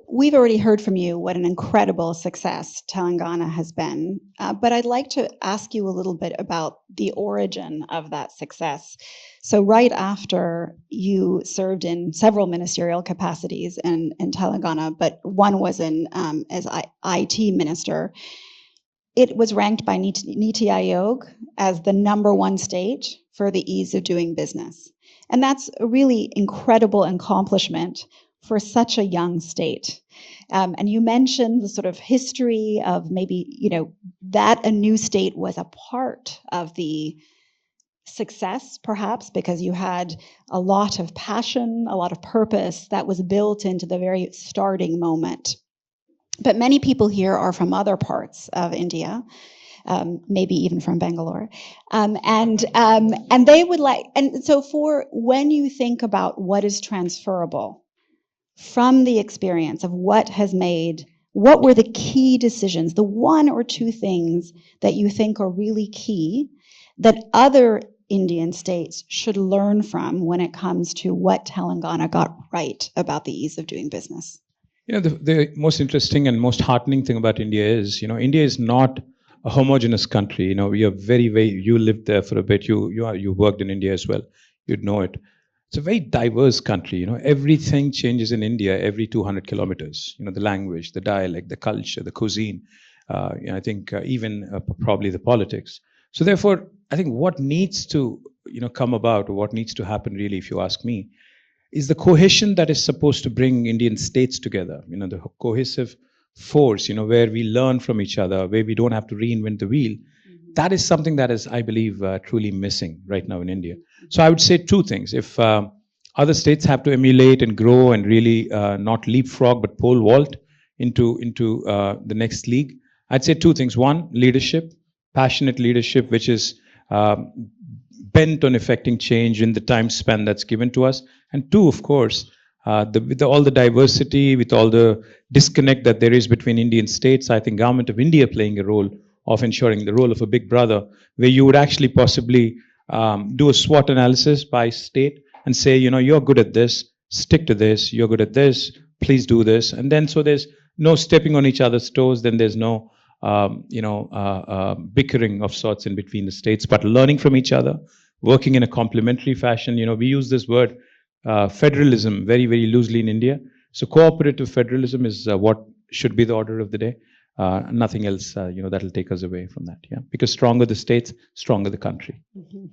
We've already heard from you what an incredible success Telangana has been, but I'd like to ask you a little bit about the origin of that success. So right after you served in several ministerial capacities in Telangana, but one was as IT minister, it was ranked by Niti Aayog as the #1 state for the ease of doing business. And that's a really incredible accomplishment for such a young state. And you mentioned the sort of history of maybe, that a new state was a part of the success, perhaps, because you had a lot of passion, a lot of purpose that was built into the very starting moment. But many people here are from other parts of India, maybe even from Bangalore, and they would like. And so, for when you think about what is transferable from the experience of what were the key decisions, the one or two things that you think are really key that other Indian states should learn from when it comes to what Telangana got right about the ease of doing business? The most interesting and most heartening thing about India is, India is not a homogeneous country. We are you lived there for a bit. You worked in India as well. You'd know it. It's a very diverse country. Everything changes in India every 200 kilometers. The language, the dialect, the culture, the cuisine. I think even probably the politics. So therefore, I think what needs to come about, or what needs to happen, really, if you ask me, is the cohesion that is supposed to bring Indian states together. The cohesive force. Where we learn from each other, where we don't have to reinvent the wheel. That is something that is, I believe, truly missing right now in India. So I would say two things. If other states have to emulate and grow and really not leapfrog but pole vault into the next league, I'd say two things. One, leadership, passionate leadership, which is bent on effecting change in the time span that's given to us. And two, of course, with all the diversity, with all the disconnect that there is between Indian states, I think Government of India playing a role of ensuring the role of a big brother, where you would actually possibly do a SWOT analysis by state and say, you're good at this, stick to this, you're good at this, please do this. And then so there's no stepping on each other's toes, then there's no bickering of sorts in between the states, but learning from each other, working in a complementary fashion. We use this word federalism very, very loosely in India. So cooperative federalism is what should be the order of the day. Nothing else, that'll take us away from that. Yeah, because stronger the states, stronger the country. Mm-hmm.